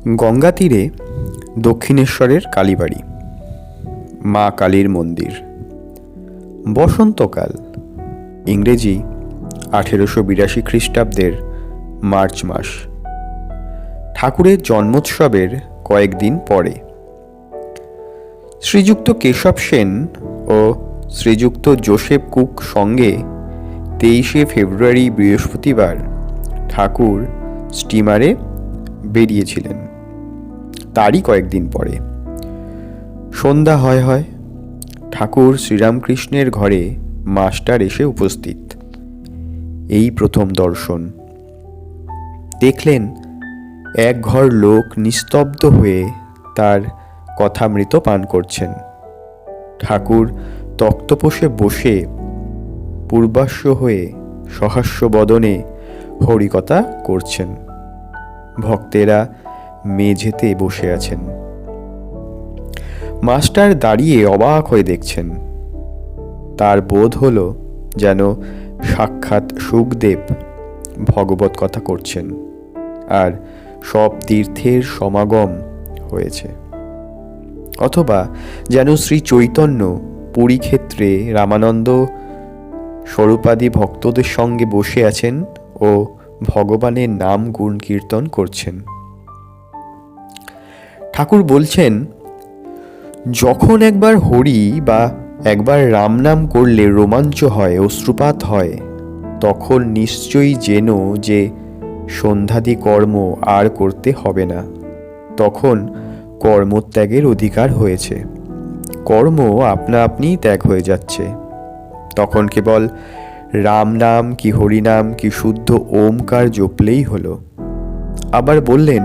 গঙ্গা তীরে দক্ষিণেশ্বরের কালীবাড়ি, মা কালীর মন্দির। বসন্তকাল, ইংরেজি 1882 খ্রিস্টাব্দের মার্চ মাস। ঠাকুরের জন্মোৎসবের কয়েকদিন পরে শ্রীযুক্ত কেশব সেন ও শ্রীযুক্ত জোসেফ কুক সঙ্গে 23শে ফেব্রুয়ারি বৃহস্পতিবার ঠাকুর স্টিমারে বেরিয়েছিলেন। তারই কয়েকদিন পরে সন্ধ্যা হয় ঠাকুর শ্রীরামকৃষ্ণের ঘরে মাস্টার এসে উপস্থিত। এই প্রথম দর্শন। দেখলেন এক ঘর লোক নিস্তব্ধ হয়ে তার কথামৃত পান করছেন। ঠাকুর তক্তপোষে বসে পূর্বাস্য হয়ে সহাস্য বদনে হরিকথা করছেন। ভক্তেরা মেঝেতে বসে আছেন। মাস্টার দাঁড়িয়ে অবাক হয়ে দেখছেন। তার বোধ হলো যেন সাক্ষাৎ সুখদেব ভগবত কথা করছেন আর সব তীর্থের সমাগম হয়েছে, অথবা যেন শ্রী চৈতন্য পুরীক্ষেত্রে রামানন্দ স্বরূপাদি ভক্তদের সঙ্গে বসে আছেন ও ভগবানের নাম গুণ কীর্তন করছেন। ঠাকুর বলছেন, যখন একবার হরি বা একবার রাম নাম করলে রোমাঞ্চ হয়, অশ্রুপাত হয়, তখন নিশ্চয়ই যেন যে সন্ধ্যাদি কর্ম আর করতে হবে না। তখন কর্মত্যাগের অধিকার হয়েছে। কর্ম আপনা আপনি ত্যাগ হয়ে যাচ্ছে। তখন কেবল রাম নাম কি হরি নাম কি শুদ্ধ ওমকার জপলেই হলো। আবার বললেন,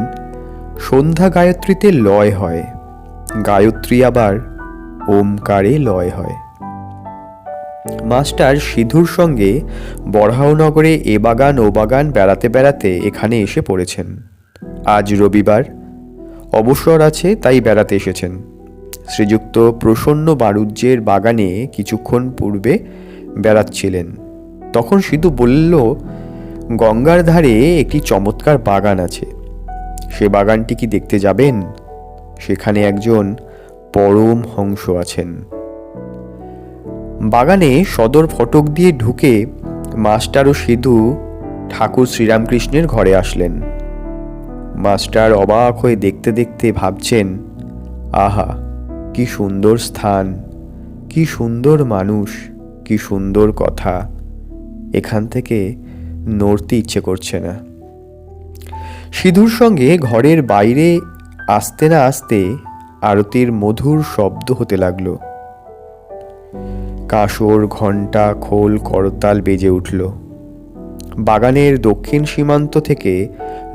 সন্ধ্যা গায়ত্রীতে লয় হয়, গায়ত্রী আবার ওমকারে লয় হয়। মাস্টার সিধুর সঙ্গে বরাহনগরে এ বাগান ও বাগান বেড়াতে বেড়াতে এখানে এসে পড়েছেন। আজ রবিবার, অবসর আছে, তাই বেড়াতে এসেছেন। শ্রীযুক্ত প্রসন্ন বাণুজ্যের বাগানে কিছুক্ষণ পূর্বে বেড়াচ্ছিলেন। তখন সিধু বলল, গঙ্গার ধারে একটি চমৎকার বাগান আছে, সে বাগানটি কি দেখতে যাবেন? সেখানে একজন পরম হংস আছেন। বাগানে সদর ফটক দিয়ে ঢুকে মাস্টার ও সিধু ঠাকুর শ্রীরামকৃষ্ণের ঘরে আসলেন। মাস্টার অবাক হয়ে দেখতে দেখতে ভাবছেন, আহা, কি সুন্দর স্থান, কি সুন্দর মানুষ, কি সুন্দর কথা। এখান থেকে নড়তে ইচ্ছে করছে না। সিধুর সঙ্গে ঘরের বাইরে আসতে না আসতে আরতির মধুর শব্দ হতে লাগলো। কাঁসর, ঘণ্টা, খোল, করতাল বেজে উঠল। বাগানের দক্ষিণ সীমান্ত থেকে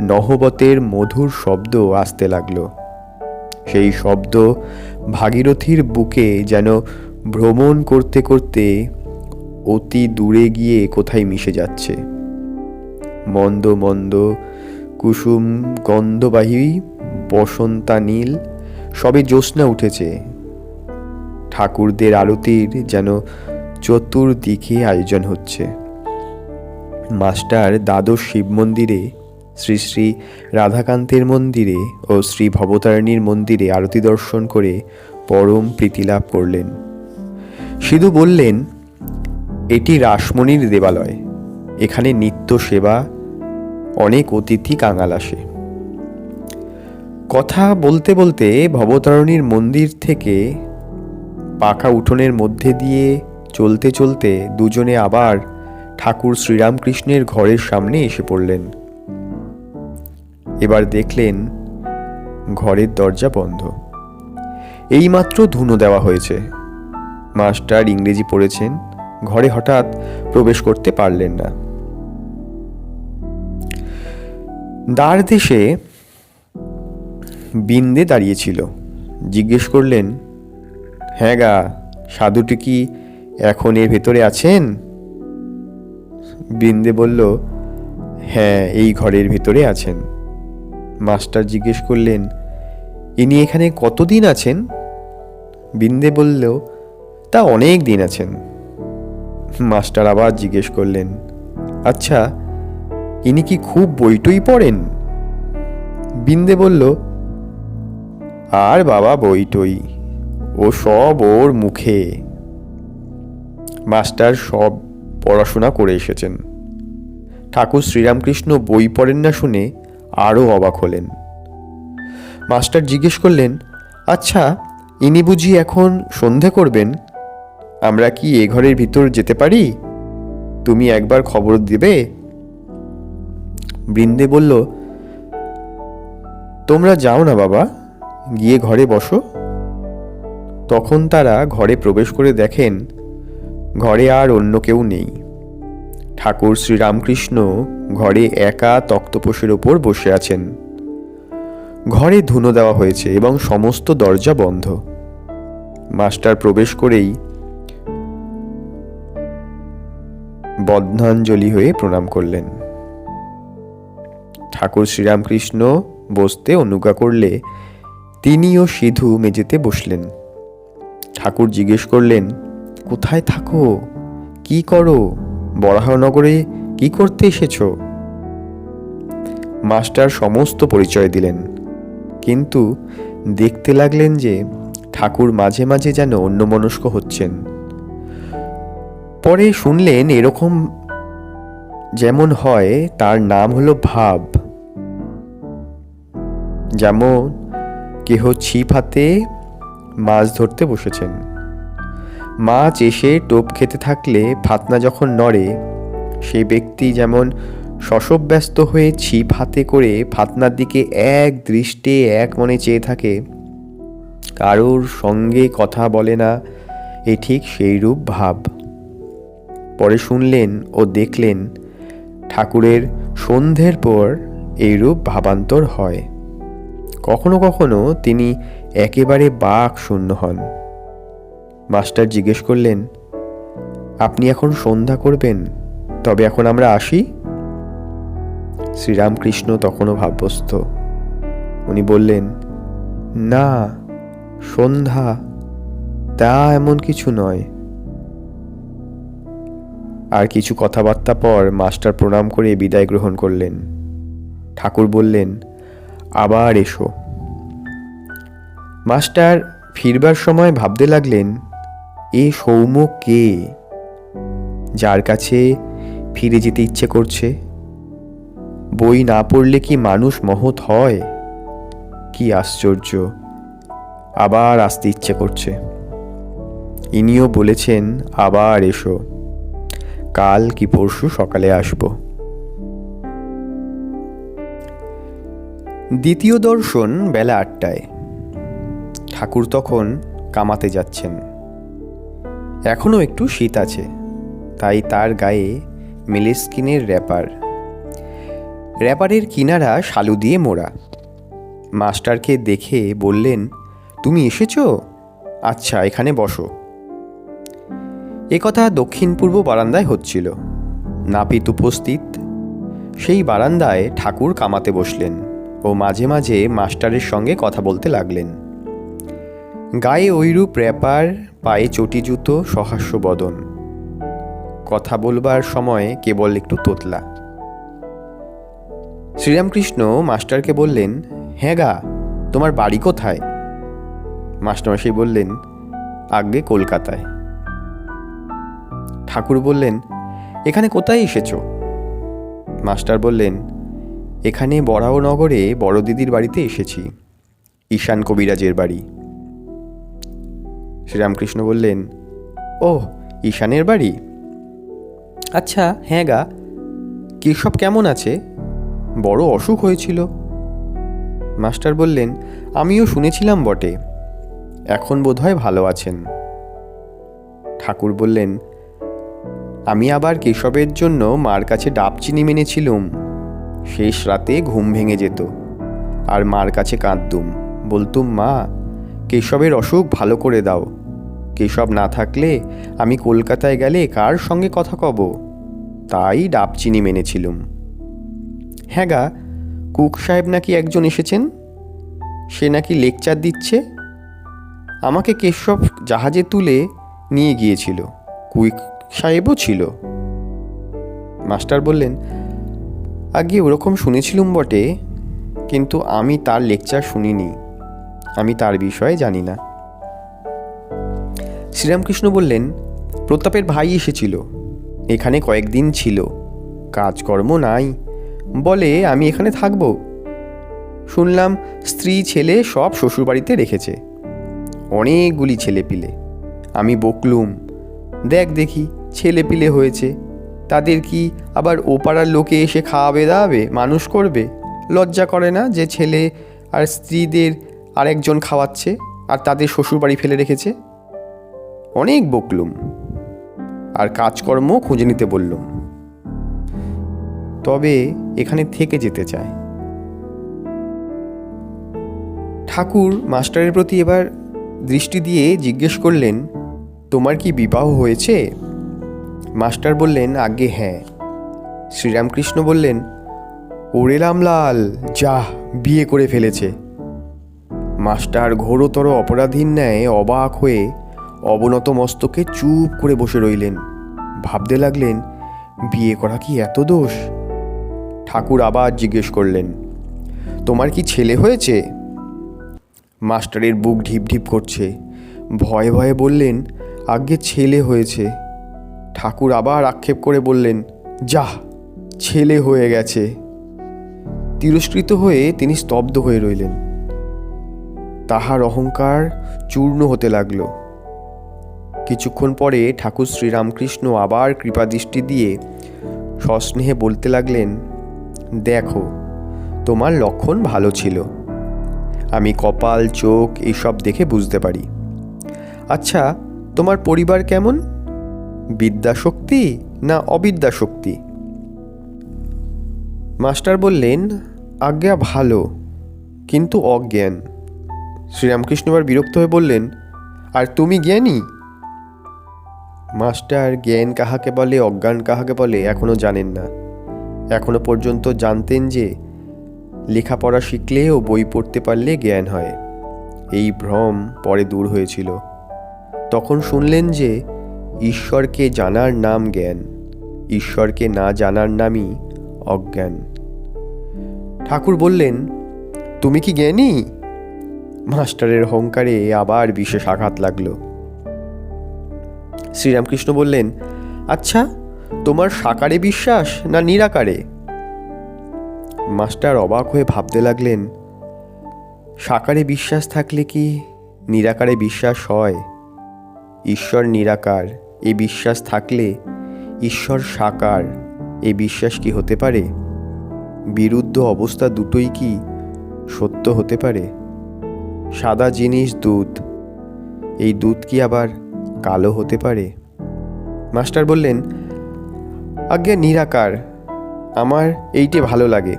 নহবতের মধুর শব্দ আসতে লাগলো। সেই শব্দ ভাগীরথীর বুকে যেন ভ্রমণ করতে করতে অতি দূরে গিয়ে কোথায় মিশে যাচ্ছে। মন্দ মন্দ কুসুম গন্ধবাহী বসন্তা নীল সবে জ্যোৎস্না উঠেছে। ঠাকুরদের আরতির যেন চতুর্দিকে আয়োজন হচ্ছে। মাস্টার দ্বাদশ শিব মন্দিরে, শ্রী শ্রী রাধাকান্তের মন্দিরে ও শ্রী ভবতারিণীর মন্দিরে আরতি দর্শন করে পরম প্রীতিলাভ করলেন। সিধু বললেন, এটি রাসমণির দেবালয়, এখানে নিত্য সেবা, অনেক অতিথি কাঙাল আসে। কথা বলতে বলতে ভবতারিণীর মন্দির থেকে পাকা উঠোনের মধ্যে দিয়ে চলতে চলতে দুজনে আবার ঠাকুর শ্রীরামকৃষ্ণের ঘরের সামনে এসে পড়লেন। এবার দেখলেন ঘরের দরজা বন্ধ। এইমাত্র ধুনো দেওয়া হয়েছে। মাস্টার ইংরেজি পড়েছেন, ঘরে হঠাৎ প্রবেশ করতে পারলেন না। দ্বার দেশে বিন্দে দাঁড়িয়েছিল। জিজ্ঞেস করলেন, হ্যাঁ গা, সাধুটি কি এখন এর ভেতরে আছেন? বিন্দে বলল, হ্যাঁ, এই ঘরের ভেতরে আছেন। মাস্টার জিজ্ঞেস করলেন, ইনি এখানে কতদিন আছেন? বিন্দে বলল, তা অনেক দিন আছেন। মাস্টার আবার জিজ্ঞেস করলেন, আচ্ছা, ইনি কি খুব বইটই পড়েন? বিন্দে বলল, আর বাবা বইটই, ও সব ওর মুখে। মাস্টার সব পড়াশোনা করে এসেছেন। ঠাকুর শ্রীরামকৃষ্ণ বই পড়েন না শুনে আরও অবাক হলেন। মাস্টার জিজ্ঞেস করলেন, আচ্ছা, ইনি বুঝি এখন সন্ধে করবেন? আমরা কি এ ঘরের ভিতর যেতে পারি? তুমি একবার খবর দেবে? বৃন্দে বলল, তোমরা যাও না বাবা, গিয়ে ঘরে বসো। তখন তারা ঘরে প্রবেশ করে দেখেন ঘরে আর অন্য কেউ নেই। ঠাকুর শ্রীরামকৃষ্ণ ঘরে একা তক্তপোষের ওপর বসে আছেন। ঘরে ধুনো দেওয়া হয়েছে এবং সমস্ত দরজা বন্ধ। মাস্টার প্রবেশ করেই বদনাঞ্জলি হয়ে প্রণাম করলেন। ঠাকুর শ্রীরামকৃষ্ণ বসতে অনুজ্ঞা করলে তিনিও সিধু মেঝেতে বসলেন। ঠাকুর জিজ্ঞেস করলেন, কোথায় থাকো, কি করো, বরাহনগরে কি করতে এসেছো? মাস্টার সমস্ত পরিচয় দিলেন, কিন্তু দেখতে লাগলেন যে ঠাকুর মাঝে মাঝে যেন অন্যমনস্ক হচ্ছেন। পরে শুনলেন এরকম যেমন হয় তার নাম হলো ভাব। যেমন কেহ ছিপ হাতে মাছ ধরতে বসেছেন, মাছ এসে টোপ খেতে থাকলে ফাতনা যখন নড়ে, সেই ব্যক্তি যেমন শশব্যস্ত হয়ে ছিপ হাতে করে ফাতনার দিকে এক দৃষ্টে এক মনে চেয়ে থাকে, কারোর সঙ্গে কথা বলে না, এ ঠিক সেই রূপ ভাব। পরে শুনলেন ও দেখলেন ঠাকুরের সন্ধ্যের পর এইরূপ ভাবান্তর হয়। কখনো কখনো তিনি একেবারে বাক শূন্য হন। মাস্টার জিজ্ঞেস করলেন, আপনি এখন সন্ধ্যা করবেন, তবে এখন আমরা আসি? শ্রীরামকৃষ্ণ তখনও ভাবগ্রস্ত। উনি বললেন, না, সন্ধ্যা তা এমন কিছু নয়। আর কিছু কথাবার্তা পর মাস্টার প্রণাম করে বিদায় গ্রহণ করলেন। ঠাকুর বললেন, আবার এসো। মাস্টার ফিরবার সময় ভাবতে লাগলেন, এ সৌম্য কে, যার কাছে ফিরে যেতে ইচ্ছে করছে? বই না পড়লে কি মানুষ মহৎ হয়? কি আশ্চর্য, আবার আসতে ইচ্ছে করছে। ইনিও বলেছেন, আবার এসো, কাল কি পরশু সকালে আসব। দ্বিতীয় দর্শন বেলা 8টায়। ঠাকুর তখন কামাতে যাচ্ছেন। এখনো একটু শীত আছে, তাই তার গায়ে মেলেস্কিনের র্যাপারের কিনারা শালু দিয়ে মোড়া। মাস্টারকে দেখে বললেন, তুমি এসেছো? আচ্ছা, এখানে বসো। একথা দক্ষিণ পূর্ব বারান্দায় হচ্ছিল। নাপিত উপস্থিত। সেই বারান্দায় ঠাকুর কামাতে বসলেন ও মাঝে মাঝে মাস্টারের সঙ্গে কথা বলতে লাগলেন। গায়ে ঐরূপ র্যাপার, পায়ে চটি জুতো, সহাস্য বদন। কথা বলবার সময় কেবল একটু তোতলা। শ্রীরামকৃষ্ণ মাস্টারকে বললেন, হ্যাঁ গা, তোমার বাড়ি কোথায়? মাস্টারমশাই বললেন, আগে কলকাতায়। ঠাকুর বললেন, এখানে কোথায় এসেছো? মাস্টার বললেন, এখানে বরাহনগরে বড় দিদির বাড়িতে এসেছি, ঈশান কবিরাজের বাড়ি। শ্রীরামকৃষ্ণ বললেন, ও, ঈশানের বাড়ি? আচ্ছা, হ্যাঁ গা, কেশব কেমন আছে? বড় অসুখ হয়েছিল। মাস্টার বললেন, আমিও শুনেছিলাম বটে, এখন বোধহয় ভালো আছেন। ঠাকুর বললেন, আমি আবার কেশবের জন্য মার কাছে ডাব চিনি মেনেছিলুম। শেষ রাতে ঘুম ভেঙে যেত, আর মার কাছে কাঁদতুম, বলতুম, মা, কেশবের অসুখ ভালো করে দাও। কেশব না থাকলে আমি কলকাতায় গেলে কার সঙ্গে কথা কব? তাই ডাব চিনি মেনেছিলুম। হ্যাঁ গা, কুক সাহেব নাকি একজন এসেছেন, সে নাকি লেকচার দিচ্ছে। আমাকে কেশব জাহাজে তুলে নিয়ে গিয়েছিল, কুক সাহেবও ছিল। মাস্টার বললেন, আগে ওরকম শুনেছিলুম বটে, কিন্তু আমি তার লেকচার শুনিনি। আমি তার বিষয়ে জানি না। শ্রীরামকৃষ্ণ বললেন, প্রতাপের ভাই এসেছিল, এখানে কয়েকদিন ছিল, কাজকর্ম নাই, বলে আমি এখানে থাকব। শুনলাম স্ত্রী ছেলে সব শ্বশুরবাড়িতে রেখেছে, অনেকগুলি ছেলেপিলে। আমি বকলুম, দেখ দেখি ছেলেপিলে হয়েছে, তাদের কি আবার ও পাড়ার লোকে এসে খাওয়াবে দাওয়াবে, মানুষ করবে? লজ্জা করে না যে ছেলে আর স্ত্রীদের আরেকজন খাওয়াচ্ছে আর তাদের শ্বশুরবাড়ি ফেলে রেখেছে? অনেক বকলুম আর কাজকর্ম খুঁজে নিতে বললুম, তবে এখানে থেকে যেতে চায়। ঠাকুর মাস্টারের প্রতি এবার দৃষ্টি দিয়ে জিজ্ঞেস করলেন, তোমার কি বিবাহ হয়েছে? মাস্টার বললেন, আজ্ঞে হ্যাঁ। শ্রীরামকৃষ্ণ বললেন, ওরে রামলাল, যা বিয়ে করে ফেলেছে। মাস্টার ঘোরতর অপরাধীর ন্যায় অবাক হয়ে অবনত মস্তকে চুপ করে বসে রইলেন। ভাবতে লাগলেন, বিয়ে করা কি এত দোষ? ঠাকুর আবার জিজ্ঞেস করলেন, তোমার কি ছেলে হয়েছে? মাস্টারের বুক ঢিপ ঢিপ করছে, ভয়ে ভয়ে বললেন, আজ্ঞে ছেলে হয়েছে। ঠাকুর আবার আক্ষেপ করে বললেন, যা, ছেলে হয়ে গেছে। তিরস্কৃত হয়ে তিনি স্তব্ধ হয়ে রইলেন। তাহার অহংকার চূর্ণ হতে লাগল। কিছুক্ষণ পরে ঠাকুর শ্রীরামকৃষ্ণ আবার কৃপাদৃষ্টি দিয়ে সস্নেহে বলতে লাগলেন, দেখো, তোমার লক্ষণ ভালো ছিল, আমি কপাল চোখ এইসব দেখে বুঝতে পারি। আচ্ছা, তোমার পরিবার কেমন? বিদ্যাশক্তি না অবিদ্যাশক্তি? মাস্টার বললেন, আজ্ঞা ভালো, কিন্তু অজ্ঞান। শ্রীরামকৃষ্ণ এবার বিরক্ত হয়ে বললেন, আর তুমি জ্ঞানী? মাস্টার জ্ঞান কাহাকে বলে, অজ্ঞান কাহাকে বলে এখনো জানেন না। এখনো পর্যন্ত জানতেন যে লেখাপড়া শিখলে ও বই পড়তে পারলে জ্ঞান হয়। এই ভ্রম পরে দূর হয়েছিল। তখন শুনলেন যে ঈশ্বরকে জানার নাম জ্ঞান, ঈশ্বরকে না জানার নামই অজ্ঞান। ঠাকুর বললেন, তুমি কি জ্ঞানী? মাস্টারের অহংকারে আবার বিশেষ আঘাত লাগল। শ্রীরামকৃষ্ণ বললেন, আচ্ছা, তোমার সাকারে বিশ্বাস না নিরাকারে? মাস্টার অবাক হয়ে ভাবতে লাগলেন, সাকারে বিশ্বাস থাকলে কি নিরাকারে বিশ্বাস হয়? ঈশ্বর নিরাকার এই বিশ্বাস থাকলে ঈশ্বর সাকার এই বিশ্বাস কি হতে পারে? বিরুদ্ধ অবস্থা দুটোই কি সত্য হতে পারে? সাদা জিনিস দুধ, এই দুধ কি আবার কালো হতে পারে? মাস্টার বললেন, আজ্ঞে নিরাকার, আমার এইটে ভালো লাগে।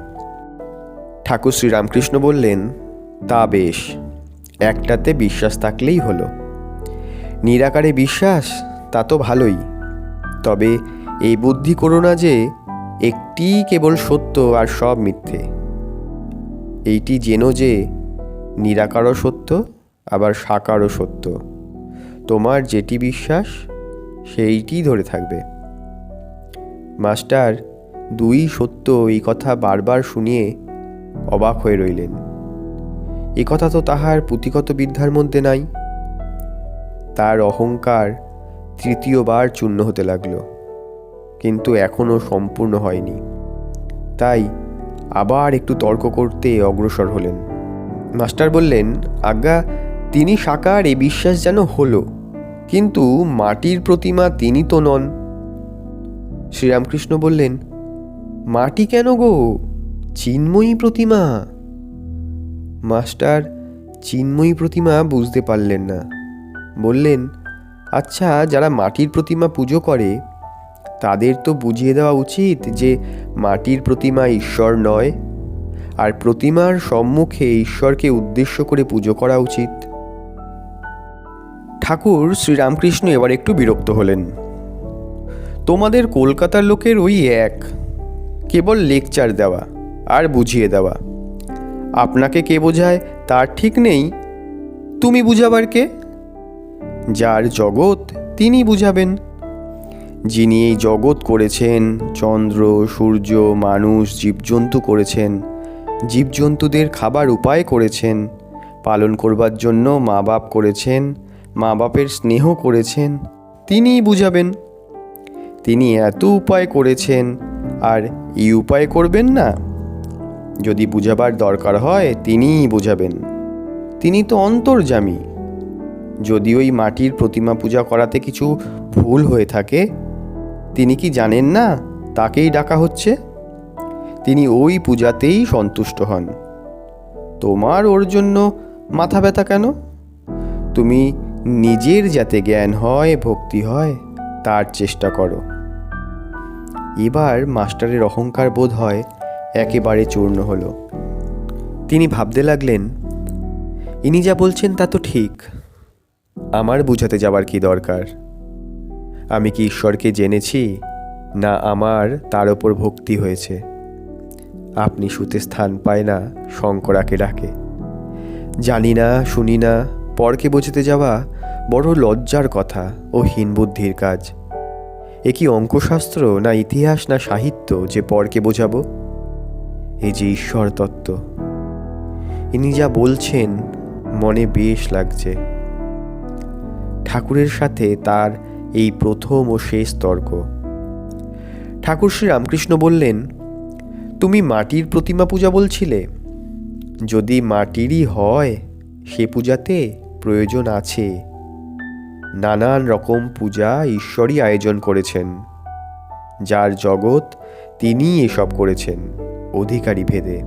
ঠাকুর শ্রীরামকৃষ্ণ বললেন, তা বেশ, একটাতে বিশ্বাস থাকলেই হলো। নিরাকারে বিশ্বাস তা তো ভালোই, তবে এই বুদ্ধি করো না যে একটি কেবল সত্য আর সব মিথ্যে। এইটি জেনো যে নিরাকারও সত্য, আবার সাকারও সত্য। তোমার যেটি বিশ্বাস সেইটি ধরে থাকবে। মাস্টার দুই সত্য এই কথা বারবার শুনিয়ে অবাক হয়ে রইলেন। এ কথা তো তাহার পুঁথিগত বিদ্যার মধ্যে নাই। তার অহংকার তৃতীয়বার চূর্ণ হতে লাগল, কিন্তু এখনও সম্পূর্ণ হয়নি। তাই আবার একটু তর্ক করতে অগ্রসর হলেন। মাস্টার বললেন, আজ্ঞা, তিনি সাকার এ বিশ্বাস যেন হলো, কিন্তু মাটির প্রতিমা তিনি তো নন। শ্রীরামকৃষ্ণ বললেন, মাটি কেন গো, চিন্ময়ী প্রতিমা। মাস্টার চিন্ময়ী প্রতিমা বুঝতে পারলেন না। বললেন, আচ্ছা, যারা মাটির প্রতিমা পুজো করে তাদের তো বুঝিয়ে দেওয়া উচিত যে মাটির প্রতিমা ঈশ্বর নয়, আর প্রতিমার সম্মুখে ঈশ্বরকে উদ্দেশ্য করে পুজো করা উচিত। ঠাকুর শ্রীরামকৃষ্ণ এবার একটু বিরক্ত হলেন। তোমাদের কলকাতার লোকের ওই এক, কেবল লেকচার দেওয়া আর বুঝিয়ে দেওয়া। আপনাকে কে বোঝায় তার ঠিক নেই, তুমি বুঝাবার কে? যার জগৎ তিনি বুঝাবেন। যিনি এই জগৎ করেছেন, চন্দ্র সূর্য মানুষ জীবজন্তু করেছেন, জীবজন্তুদের খাবার উপায় করেছেন, পালন করবার জন্য মা বাপ করেছেন, মা বাপের স্নেহ করেছেন, তিনিই বুঝাবেন। তিনি এত উপায় করেছেন, আর এই উপায় করবেন না? যদি বুঝাবার দরকার হয় তিনিই বুঝাবেন। তিনি তো অন্তর্যামী। যদি ওই মাটির প্রতিমা পূজা করাতে কিছু ভুল হয়ে থাকে, তিনি কি জানেন না তাকেই ডাকা হচ্ছে? তিনি ওই পূজাতেই সন্তুষ্ট হন। তোমার ওর জন্য মাথা ব্যথা কেন? তুমি নিজের যাতে জ্ঞান হয়, ভক্তি হয়, তার চেষ্টা করো। এবার মাস্টারের অহংকার বোধ হয় একেবারে চূর্ণ হলো। তিনি ভাবতে লাগলেন, ইনি যা বলছেন তা তো ঠিক। আমার বুঝাতে যাবার কি দরকার? আমি কি ঈশ্বরকে জেনেছি, না আমার তার ওপর ভক্তি হয়েছে? আপনি শুতে স্থান পায় না, শঙ্করাকে ডাকে। জানি না, শুনি না, পরকে বোঝাতে যাওয়া বড় লজ্জার কথা ও হীনবুদ্ধির কাজ। এ কি অঙ্কশাস্ত্র, না ইতিহাস, না সাহিত্য যে পরকে বোঝাবো? এই যে ঈশ্বর তত্ত্ব, ইনি যা বলছেন মনে বেশ লাগছে। ঠাকুরের সাথে তার এই প্রথম ও শেষ তর্ক। ঠাকুর শ্রী রামকৃষ্ণ বললেন, তুমি মাটির প্রতিমা পূজা বলছিলে। যদি মাটিরই হয়, সে পূজাতে প্রয়োজন আছে। নানান রকম পূজা ঈশ্বরই আয়োজন করেছেন। যার জগৎ তিনি এসব করেছেন অধিকারী ভেদে।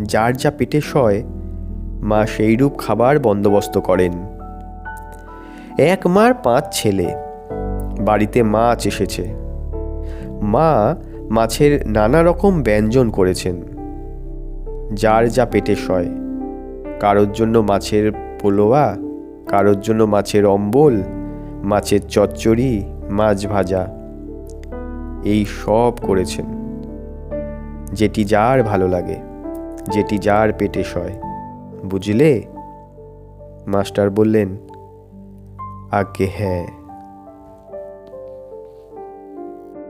যার যা পেটে সয়, মা সেইরূপ খাবার বন্দোবস্ত করেন। এক মার 5 ছেলে, বাড়িতে মাছ এসেছে। মা মাছের নানা রকম ব্যঞ্জন করেছেন। যার যা পেটে সয়, কারোর জন্য মাছের পোলোয়া, কারোর জন্য মাছের অম্বল, মাছের চচ্চড়ি, মাছ ভাজা, এই সব করেছেন। যেটি যার ভালো লাগে, যেটি যার পেটে সয়, বুঝলে? মাস্টার বললেন, আজ্ঞে হ্যাঁ।